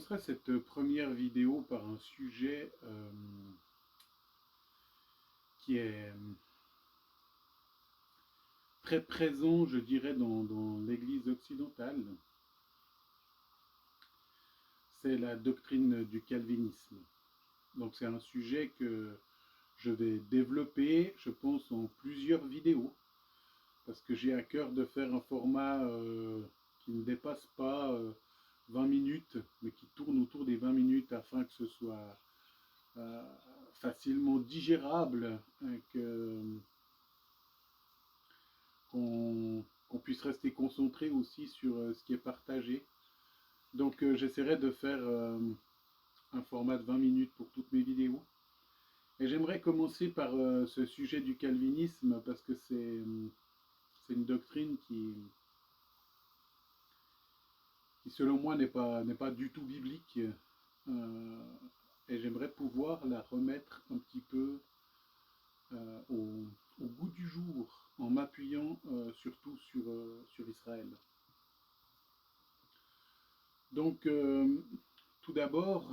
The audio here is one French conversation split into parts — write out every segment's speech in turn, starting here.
commencerai cette première vidéo par un sujet qui est très présent, je dirais, dans l'Église occidentale. C'est la doctrine du calvinisme. Donc c'est un sujet que je vais développer, je pense, en plusieurs vidéos, parce que j'ai à cœur de faire un format qui ne dépasse pas 20 minutes, mais qui tourne autour des 20 minutes afin que ce soit euh, facilement digérable, qu'on puisse rester concentré aussi sur ce qui est partagé. Donc j'essaierai de faire un format de 20 minutes pour toutes mes vidéos. Et j'aimerais commencer par ce sujet du calvinisme parce que c'est une doctrine qui selon moi n'est pas du tout biblique. Euh, et j'aimerais pouvoir la remettre un petit peu au goût du jour en m'appuyant surtout sur Israël. Donc, tout d'abord,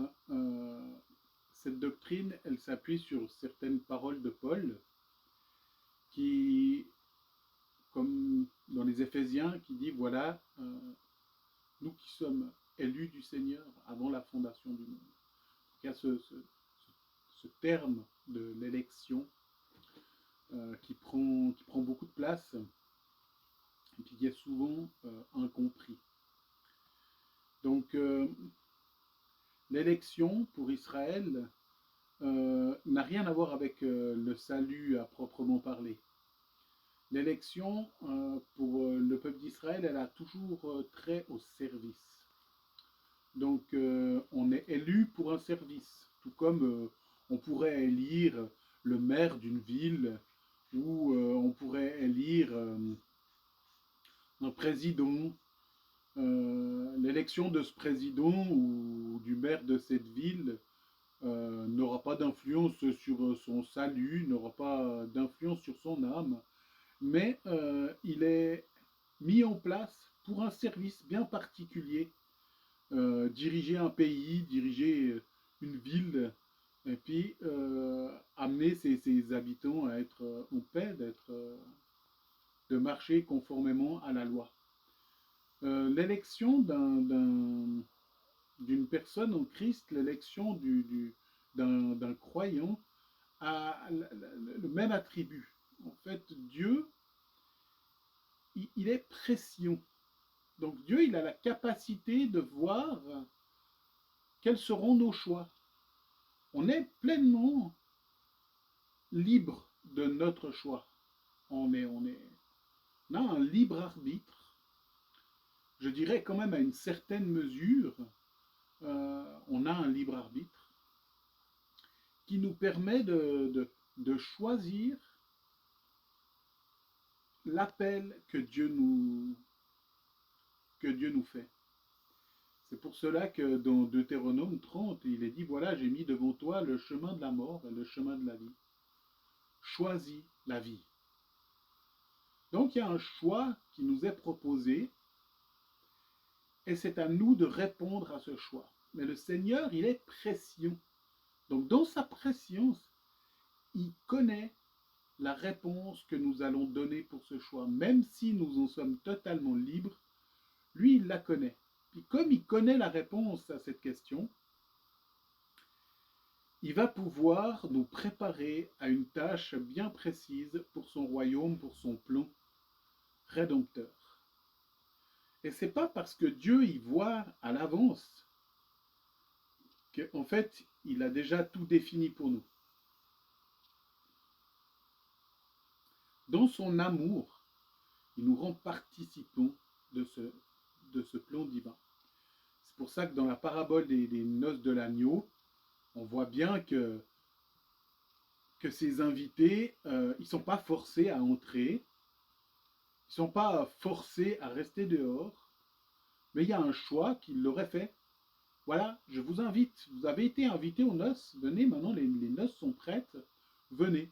cette doctrine, elle s'appuie sur certaines paroles de Paul qui, comme dans les Éphésiens, qui dit, voilà, nous qui sommes élus du Seigneur avant la fondation du monde. Il y a ce terme de l'élection qui prend beaucoup de place et qui est souvent incompris. Donc, l'élection pour Israël n'a rien à voir avec le salut à proprement parler. L'élection pour le peuple d'Israël, elle a toujours trait au service. Donc on est élu pour un service, tout comme on pourrait élire le maire d'une ville ou on pourrait élire un président. L'élection de ce président ou du maire de cette ville n'aura pas d'influence sur son salut, n'aura pas d'influence sur son âme, mais il est mis en place pour un service bien particulier, diriger un pays, diriger une ville, et puis amener ses habitants à être en paix, de marcher conformément à la loi. L'élection d'une personne en Christ, l'élection d'un croyant a le même attribut. En fait, Dieu, il est prescient. Donc Dieu, il a la capacité de voir quels seront nos choix. On est pleinement libre de notre choix. On a un libre arbitre. Je dirais quand même à une certaine mesure, on a un libre arbitre qui nous permet de choisir l'appel que Dieu nous fait. C'est pour cela que dans Deutéronome 30, il est dit, voilà, j'ai mis devant toi le chemin de la mort et le chemin de la vie. Choisis la vie. Donc il y a un choix qui nous est proposé et c'est à nous de répondre à ce choix. Mais le Seigneur, il est prescient. Donc dans sa prescience, il connaît la réponse que nous allons donner pour ce choix. Même si nous en sommes totalement libres, lui, il la connaît. Puis comme il connaît la réponse à cette question, il va pouvoir nous préparer à une tâche bien précise pour son royaume, pour son plan rédempteur. Et c'est pas parce que Dieu y voit à l'avance qu'en fait, il a déjà tout défini pour nous. Dans son amour, il nous rend participants de ce plan divin. C'est pour ça que dans la parabole des noces de l'agneau, on voit bien que ces invités, ils ne sont pas forcés à entrer, ils ne sont pas forcés à rester dehors, mais il y a un choix qu'ils l'auraient fait. Voilà, je vous invite, vous avez été invités aux noces, venez, maintenant les noces sont prêtes, venez.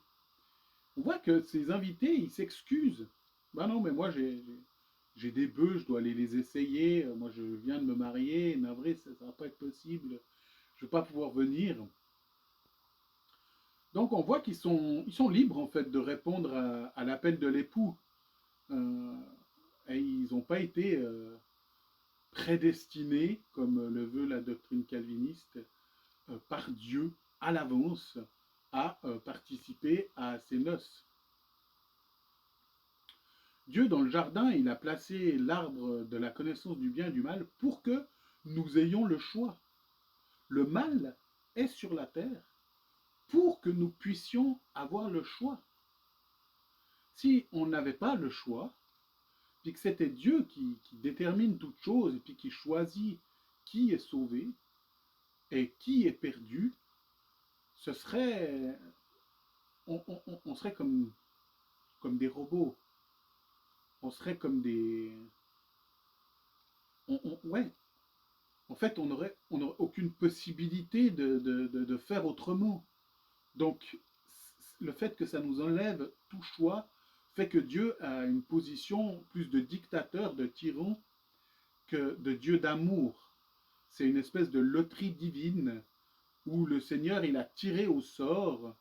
On voit que ces invités, ils s'excusent. Ben non, mais moi, j'ai des bœufs, je dois aller les essayer. Moi, je viens de me marier, navré, ça ne va pas être possible. Je ne vais pas pouvoir venir. Donc, on voit ils sont libres, en fait, de répondre à l'appel de l'époux. Euh, et ils n'ont pas été prédestinés, comme le veut la doctrine calviniste, par Dieu à l'avance à participer à ces noces. Dieu, dans le jardin, il a placé l'arbre de la connaissance du bien et du mal pour que nous ayons le choix. Le mal est sur la terre pour que nous puissions avoir le choix. Si on n'avait pas le choix, puis que c'était Dieu qui détermine toutes choses et puis qui choisit qui est sauvé et qui est perdu, ce serait, on serait comme des robots, on serait comme des, ouais, en fait, on n'aurait aucune possibilité de faire autrement. Donc, le fait que ça nous enlève tout choix fait que Dieu a une position plus de dictateur, de tyran, que de Dieu d'amour. C'est une espèce de loterie divine où le Seigneur, il a tiré au sort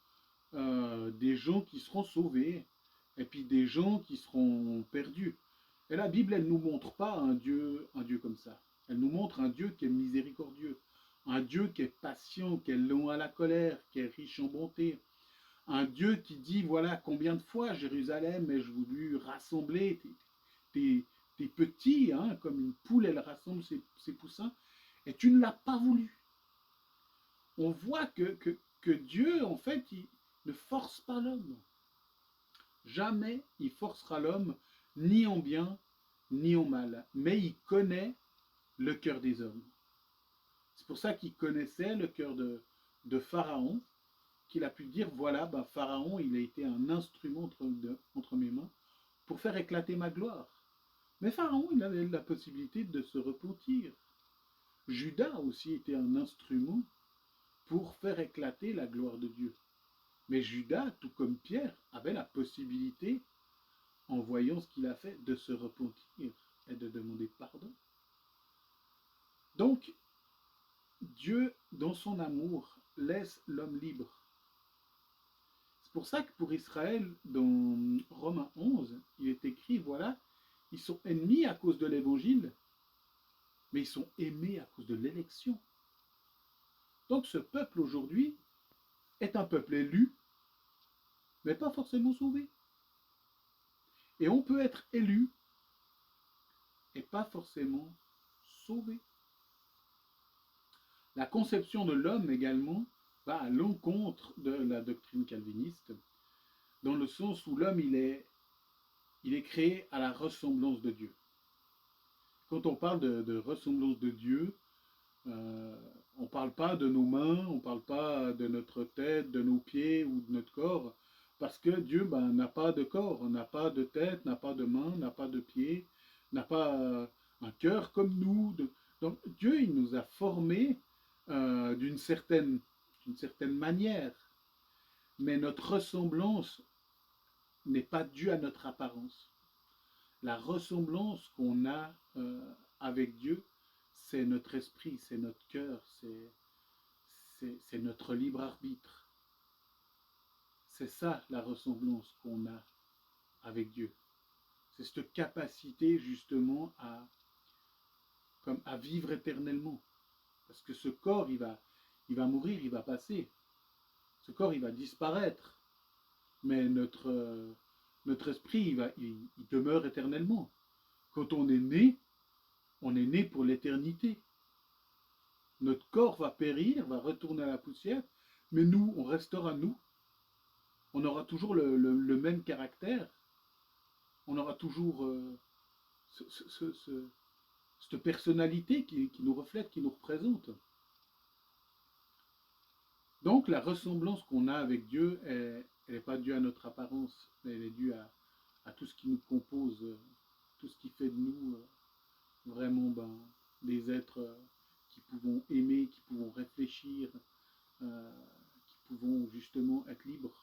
des gens qui seront sauvés et puis des gens qui seront perdus. Et la Bible, elle ne nous montre pas un Dieu comme ça. Elle nous montre un Dieu qui est miséricordieux, un Dieu qui est patient, qui est long à la colère, qui est riche en bonté, un Dieu qui dit, voilà combien de fois Jérusalem ai-je voulu rassembler tes petits, hein, comme une poule, elle rassemble ses poussins, et tu ne l'as pas voulu. On voit que Dieu, en fait, il ne force pas l'homme. Jamais il forcera l'homme, ni en bien, ni en mal. Mais il connaît le cœur des hommes. C'est pour ça qu'il connaissait le cœur de Pharaon, qu'il a pu dire, voilà, ben, Pharaon, il a été un instrument entre mes mains pour faire éclater ma gloire. Mais Pharaon, il avait la possibilité de se repentir. Judas aussi était un instrument pour faire éclater la gloire de Dieu. Mais Judas, tout comme Pierre, avait la possibilité, en voyant ce qu'il a fait, de se repentir et de demander pardon. Donc, Dieu, dans son amour, laisse l'homme libre. C'est pour ça que pour Israël, dans Romains 11, il est écrit, voilà, ils sont ennemis à cause de l'évangile, mais ils sont aimés à cause de l'élection. Donc ce peuple aujourd'hui est un peuple élu, mais pas forcément sauvé. Et on peut être élu et pas forcément sauvé. La conception de l'homme également va à l'encontre de la doctrine calviniste, dans le sens où l'homme il est créé à la ressemblance de Dieu. Quand on parle de ressemblance de Dieu, on ne parle pas de nos mains, on ne parle pas de notre tête, de nos pieds ou de notre corps, parce que Dieu n'a pas de corps, n'a pas de tête, n'a pas de main, n'a pas de pied, n'a pas un cœur comme nous. Donc Dieu, il nous a formés d'une certaine manière, mais notre ressemblance n'est pas due à notre apparence. La ressemblance qu'on a avec Dieu, c'est notre esprit, c'est notre cœur, c'est notre libre arbitre. C'est ça la ressemblance qu'on a avec Dieu. C'est cette capacité justement à vivre éternellement. Parce que ce corps, il va mourir, il va passer. Ce corps, il va disparaître. Mais notre esprit, il demeure éternellement. Quand on est né pour l'éternité. Notre corps va périr, va retourner à la poussière, mais nous, on restera nous. On aura toujours le même caractère. On aura toujours cette personnalité qui nous reflète, qui nous représente. Donc la ressemblance qu'on a avec Dieu, elle n'est pas due à notre apparence, mais elle est due à tout ce qui nous compose, tout ce qui fait de nous vraiment des êtres qui pouvons aimer, qui pouvons réfléchir, qui pouvons justement être libres.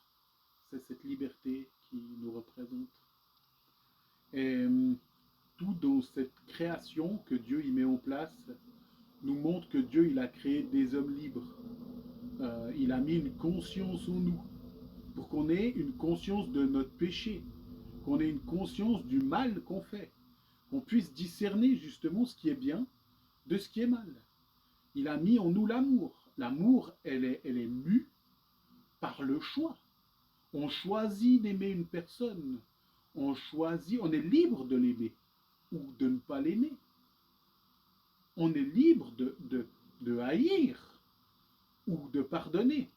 C'est cette liberté qui nous représente. Et tout dans cette création que Dieu y met en place, nous montre que Dieu, il a créé des hommes libres. Il a mis une conscience en nous, pour qu'on ait une conscience de notre péché, qu'on ait une conscience du mal qu'on fait, qu'on puisse discerner justement ce qui est bien de ce qui est mal. Il a mis en nous l'amour. L'amour, elle est mue par le choix. On choisit d'aimer une personne. On choisit, on est libre de l'aimer ou de ne pas l'aimer. On est libre de haïr ou de pardonner.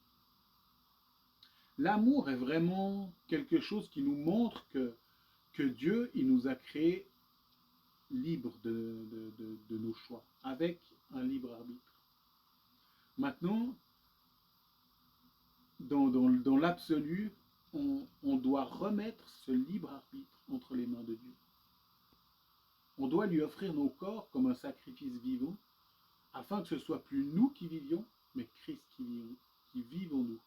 L'amour est vraiment quelque chose qui nous montre que Dieu, il nous a créés libres de nos choix, avec un libre arbitre. Maintenant, dans l'absolu, on doit remettre ce libre arbitre entre les mains de Dieu. On doit lui offrir nos corps comme un sacrifice vivant, afin que ce soit plus nous qui vivions, mais Christ qui vive en nous.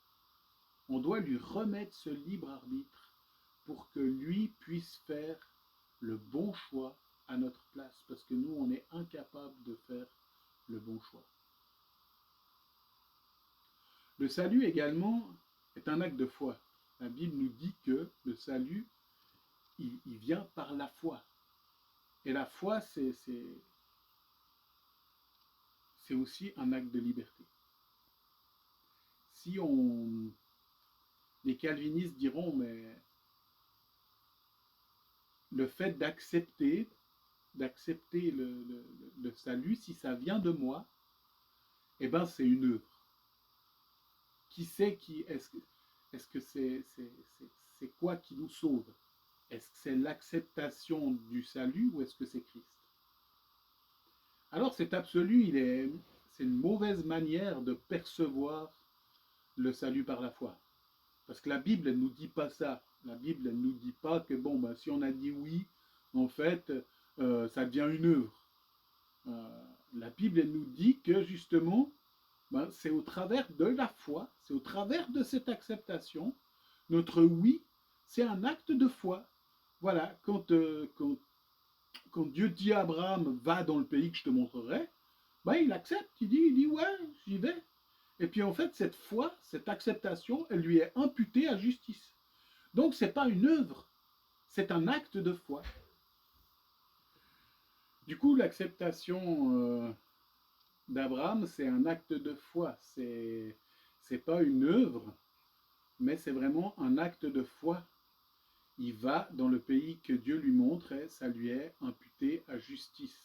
On doit lui remettre ce libre arbitre pour que lui puisse faire le bon choix à notre place, parce que nous, on est incapable de faire le bon choix. Le salut également est un acte de foi. La Bible nous dit que le salut, il vient par la foi. Et la foi, c'est aussi un acte de liberté. Si les calvinistes diront, mais le fait d'accepter le salut, si ça vient de moi, eh ben c'est une œuvre. Qui sait est-ce que c'est quoi qui nous sauve? Est-ce que c'est l'acceptation du salut ou est-ce que c'est Christ? Alors cet absolu, c'est une mauvaise manière de percevoir le salut par la foi. Parce que la Bible, elle ne nous dit pas ça. La Bible, elle ne nous dit pas que si on a dit oui, en fait, ça devient une œuvre. La Bible, elle nous dit que justement, c'est au travers de la foi, c'est au travers de cette acceptation, notre oui, c'est un acte de foi. Voilà, quand Dieu dit à Abraham, va dans le pays que je te montrerai, il accepte, il dit ouais, j'y vais. Et puis en fait, cette foi, cette acceptation, elle lui est imputée à justice. Donc c'est pas une œuvre, c'est un acte de foi. Du coup, l'acceptation d'Abraham, c'est un acte de foi. C'est pas une œuvre, mais c'est vraiment un acte de foi. Il va dans le pays que Dieu lui montre et ça lui est imputé à justice.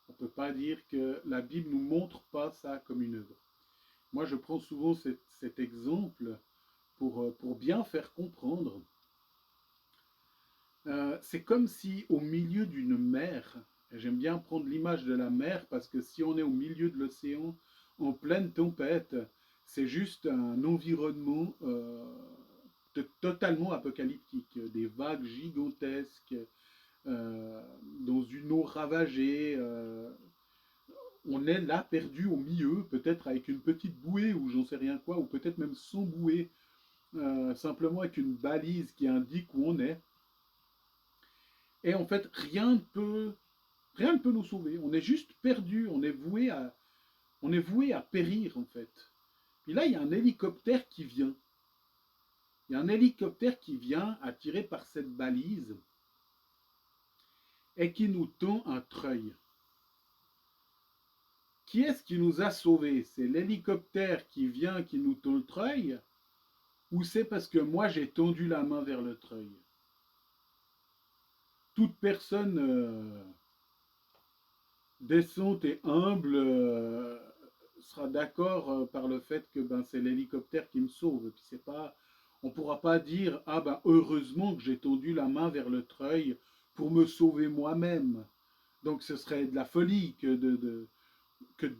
On ne peut pas dire que la Bible ne nous montre pas ça comme une œuvre. Moi, je prends souvent cet exemple pour bien faire comprendre. C'est comme si au milieu d'une mer, j'aime bien prendre l'image de la mer parce que si on est au milieu de l'océan en pleine tempête, c'est juste un environnement totalement apocalyptique, des vagues gigantesques, dans une eau ravagée. On est là perdu au milieu, peut-être avec une petite bouée ou j'en sais rien quoi, ou peut-être même sans bouée, simplement avec une balise qui indique où on est. Et en fait, rien ne peut nous sauver. On est juste perdu, on est voué à périr en fait. Puis là, il y a un hélicoptère qui vient. Il y a un hélicoptère qui vient attiré par cette balise et qui nous tend un treuil. Qui est-ce qui nous a sauvés? C'est l'hélicoptère qui vient, qui nous tend le treuil, ou c'est parce que moi j'ai tendu la main vers le treuil? Toute personne décente et humble sera d'accord par le fait que c'est l'hélicoptère qui me sauve. Et puis c'est pas, on ne pourra pas dire heureusement que j'ai tendu la main vers le treuil pour me sauver moi-même. Donc ce serait de la folie que de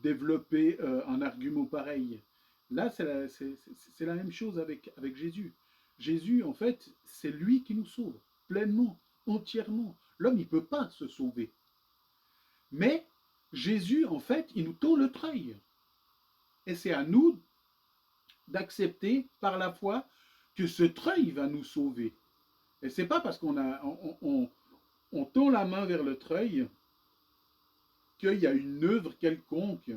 développer un argument pareil. Là, c'est la même chose avec Jésus. Jésus, en fait, c'est lui qui nous sauve, pleinement, entièrement. L'homme, il ne peut pas se sauver. Mais Jésus, en fait, il nous tend le treuil. Et c'est à nous d'accepter par la foi que ce treuil va nous sauver. Et c'est pas parce qu'on tend la main vers le treuil qu'il y a une œuvre quelconque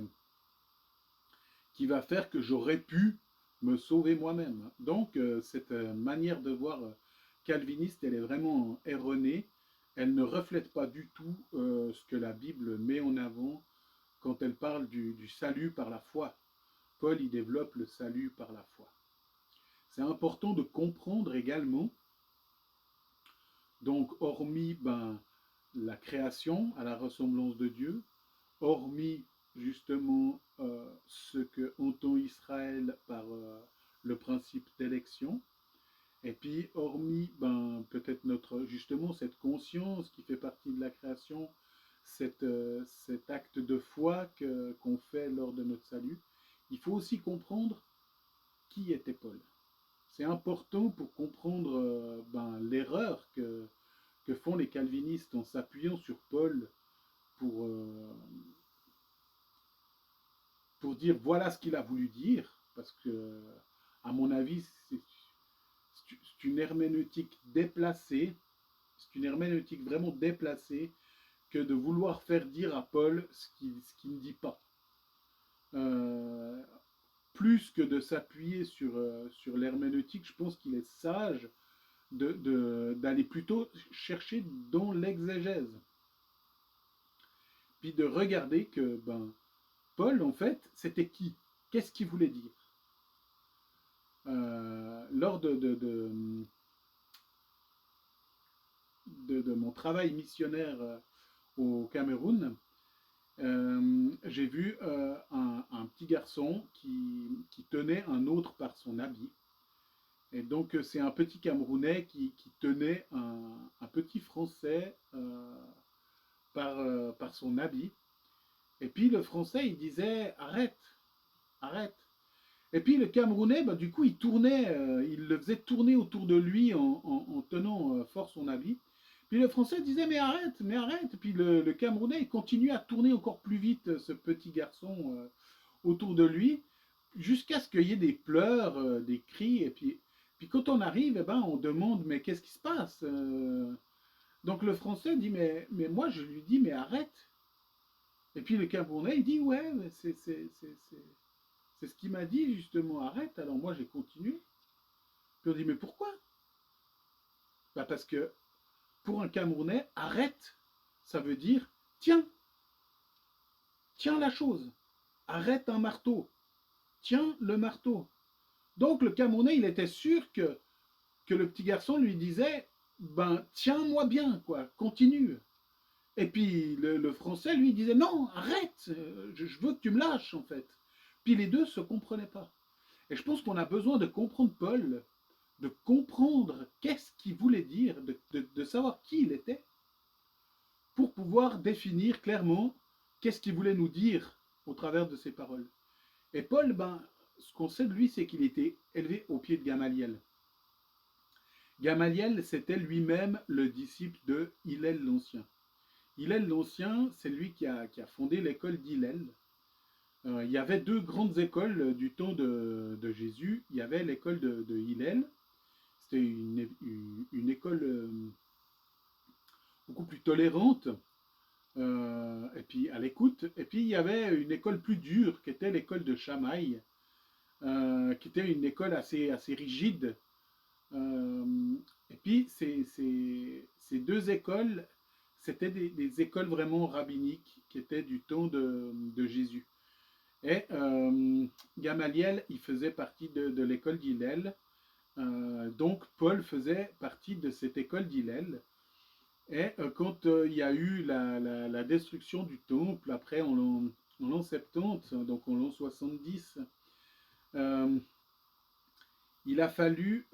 qui va faire que j'aurais pu me sauver moi-même. Donc, cette manière de voir calviniste, elle est vraiment erronée. Elle ne reflète pas du tout ce que la Bible met en avant quand elle parle du salut par la foi. Paul y développe le salut par la foi. C'est important de comprendre également, donc hormis la création à la ressemblance de Dieu, hormis justement ce que entend Israël par le principe d'élection, et puis hormis peut-être notre justement cette conscience qui fait partie de la création, cet acte de foi qu'on fait lors de notre salut, il faut aussi comprendre qui était Paul. C'est important pour comprendre l'erreur que font les calvinistes en s'appuyant sur Paul pour, euh, pour dire voilà ce qu'il a voulu dire, parce que, à mon avis, c'est une herméneutique déplacée, c'est une herméneutique vraiment déplacée que de vouloir faire dire à Paul ce qu'il ne dit pas. Euh, Plus que de s'appuyer sur l'herméneutique, je pense qu'il est sage d'aller plutôt chercher dans l'exégèse. Puis de regarder que Paul, en fait, c'était qui? Qu'est-ce qu'il voulait dire? Lors de mon travail missionnaire au Cameroun, j'ai vu un petit garçon qui tenait un autre par son habit. Et donc, c'est un petit Camerounais qui tenait un petit Français par son habit. Et puis, le Français, il disait arrête, arrête. Et puis, le Camerounais, du coup, il tournait, il le faisait tourner autour de lui en tenant fort son habit. Puis le Français disait mais arrête, mais arrête. Et puis le Camerounais, il continue à tourner encore plus vite ce petit garçon autour de lui, jusqu'à ce qu'il y ait des pleurs, des cris. Et puis quand on arrive, on demande mais qu'est-ce qui se passe? Donc le Français dit mais moi je lui dis mais arrête. Et puis le Camerounais il dit ouais c'est ce qu'il m'a dit justement arrête. Alors moi j'ai continué. Puis on dit mais pourquoi? Parce que pour un Camerounais arrête, ça veut dire tiens, tiens la chose, arrête un marteau, tiens le marteau. Donc le Camerounais, il était sûr que le petit garçon lui disait, tiens-moi bien, quoi, continue. Et puis le Français lui disait, non, arrête, je veux que tu me lâches, en fait. Puis les deux ne se comprenaient pas. Et je pense qu'on a besoin de comprendre Paul, de comprendre qu'est-ce qu'il voulait dire, de savoir qui il était, pour pouvoir définir clairement qu'est-ce qu'il voulait nous dire au travers de ses paroles. Et Paul, ce qu'on sait de lui, c'est qu'il était élevé au pied de Gamaliel. Gamaliel, c'était lui-même le disciple de Hillel l'Ancien. Hillel l'Ancien, c'est lui qui a fondé l'école d'Hillel. Il y avait deux grandes écoles du temps de Jésus. Il y avait l'école de Hillel. C'était une école beaucoup plus tolérante, et puis à l'écoute. Et puis il y avait une école plus dure, qui était l'école de Shammai, qui était une école assez rigide. Et puis ces deux écoles, c'était des écoles vraiment rabbiniques qui étaient du temps de Jésus. Et Gamaliel, il faisait partie de l'école d'Hillel. Donc Paul faisait partie de cette école d'Hillel. Et quand il y a eu la destruction du temple, après en l'an 70, donc en l'an 70, euh, il a fallu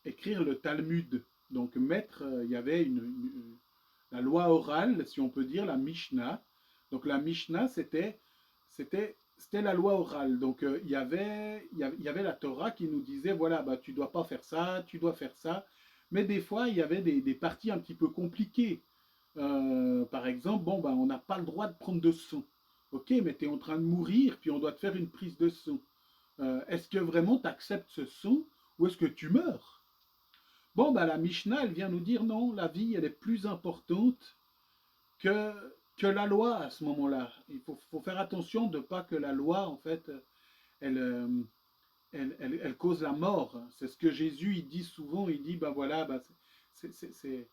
écrire le Talmud. Donc mettre, il y avait la loi orale, si on peut dire, la Mishnah. Donc la Mishnah, c'était la loi orale. Donc il y avait la Torah qui nous disait, voilà, tu ne dois pas faire ça, tu dois faire ça. Mais des fois, il y avait des parties un petit peu compliquées. Par exemple, on n'a pas le droit de prendre de sang. Ok, mais tu es en train de mourir, puis on doit te faire une prise de sang. Est-ce que vraiment tu acceptes ce sang ou est-ce que tu meurs? La Mishnah, elle vient nous dire non, la vie, elle est plus importante que que la loi à ce moment-là. Il faut faire attention de pas que la loi, en fait, elle, elle cause la mort. C'est ce que Jésus il dit souvent. Il dit, ben voilà, ben c'est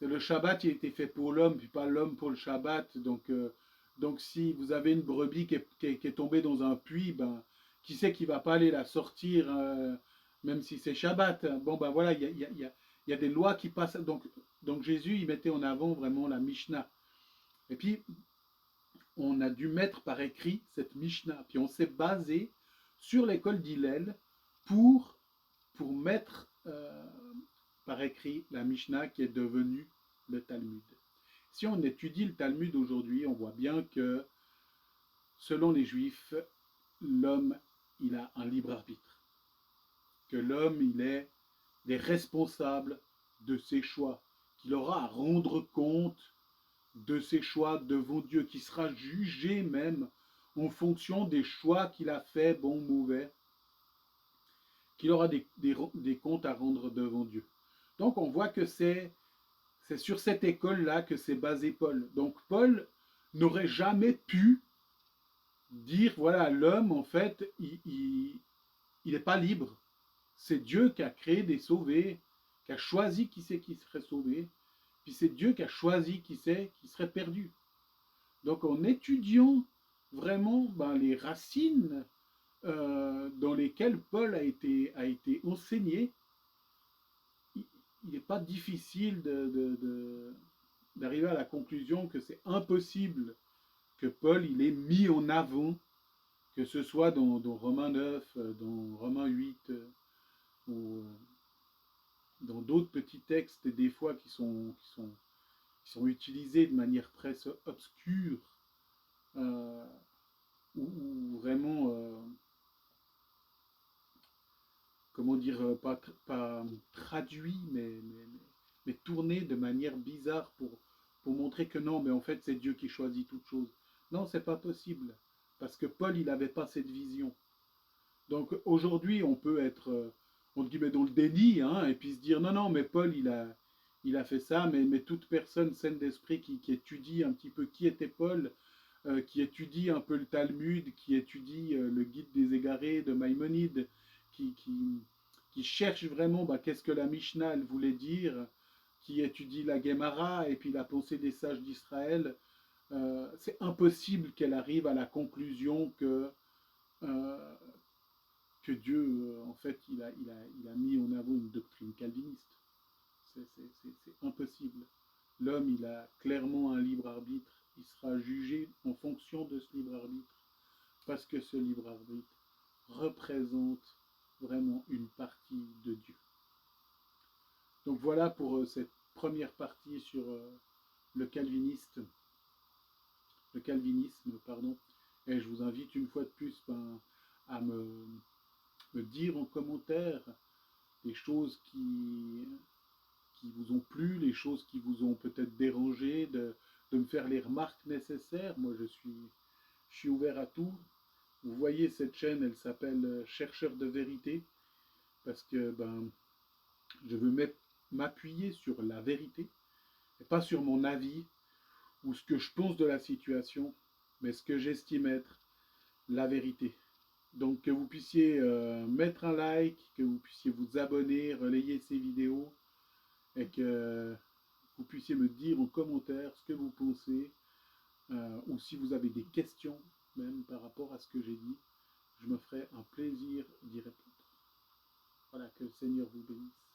le Shabbat qui a été fait pour l'homme, puis pas l'homme pour le Shabbat. Donc si vous avez une brebis qui est tombée dans un puits, ben, qui sait qui va pas aller la sortir, même si c'est Shabbat. Bon, ben voilà, il y a des lois qui passent. Donc Jésus, il mettait en avant vraiment la Mishnah. Et puis, on a dû mettre par écrit cette Mishnah. Puis on s'est basé sur l'école d'Hillel pour mettre par écrit la Mishnah qui est devenue le Talmud. Si on étudie le Talmud aujourd'hui, on voit bien que, selon les Juifs, l'homme, il a un libre arbitre. Que l'homme, il est responsable de ses choix, qu'il aura à rendre compte de ses choix devant Dieu, qui sera jugé même en fonction des choix qu'il a fait, bons ou mauvais, qu'il aura des comptes à rendre devant Dieu. Donc on voit que c'est sur cette école-là que s'est basé Paul. Donc Paul n'aurait jamais pu dire, voilà, l'homme, en fait, il n'est pas libre. C'est Dieu qui a créé des sauvés, qui a choisi qui c'est qui serait sauvé, puis c'est Dieu qui a choisi qui c'est qui serait perdu. Donc en étudiant vraiment les racines dans lesquelles Paul a été enseigné, il n'est pas difficile d'arriver à la conclusion que c'est impossible que Paul il ait mis en avant, que ce soit dans Romains 9, dans Romains 8, ou dans d'autres petits textes, des fois qui sont utilisés de manière presque obscure, euh, ou vraiment, comment dire, pas traduit, mais tourné de manière bizarre pour montrer que non, mais en fait c'est Dieu qui choisit toute chose. Non, c'est pas possible, parce que Paul, il n'avait pas cette vision. Donc aujourd'hui, on peut être, entre guillemets, dans le déni, hein, et puis se dire non, non, mais Paul, il a fait ça, mais toute personne saine d'esprit qui étudie un petit peu qui était Paul, qui étudie un peu le Talmud, qui étudie le Guide des égarés de Maïmonide, qui, qui, qui cherche vraiment qu'est-ce que la Mishnah elle voulait dire, qui étudie la Gemara et puis la pensée des sages d'Israël, c'est impossible qu'elle arrive à la conclusion euh, que Dieu, en fait, il a mis en avant une doctrine calviniste. C'est impossible. L'homme, il a clairement un libre arbitre. Il sera jugé en fonction de ce libre arbitre, parce que ce libre arbitre représente vraiment une partie de Dieu. Donc voilà pour cette première partie sur le calvinisme, pardon. Et je vous invite une fois de plus à me dire en commentaire les choses qui vous ont plu, les choses qui vous ont peut-être dérangé, de me faire les remarques nécessaires. Moi, je suis ouvert à tout. Vous voyez, cette chaîne, elle s'appelle Chercheur de vérité, parce que je veux m'appuyer sur la vérité, et pas sur mon avis ou ce que je pense de la situation, mais ce que j'estime être la vérité. Donc que vous puissiez mettre un like, que vous puissiez vous abonner, relayer ces vidéos, et que vous puissiez me dire en commentaire ce que vous pensez, ou si vous avez des questions même par rapport à ce que j'ai dit, je me ferai un plaisir d'y répondre. Voilà, que le Seigneur vous bénisse.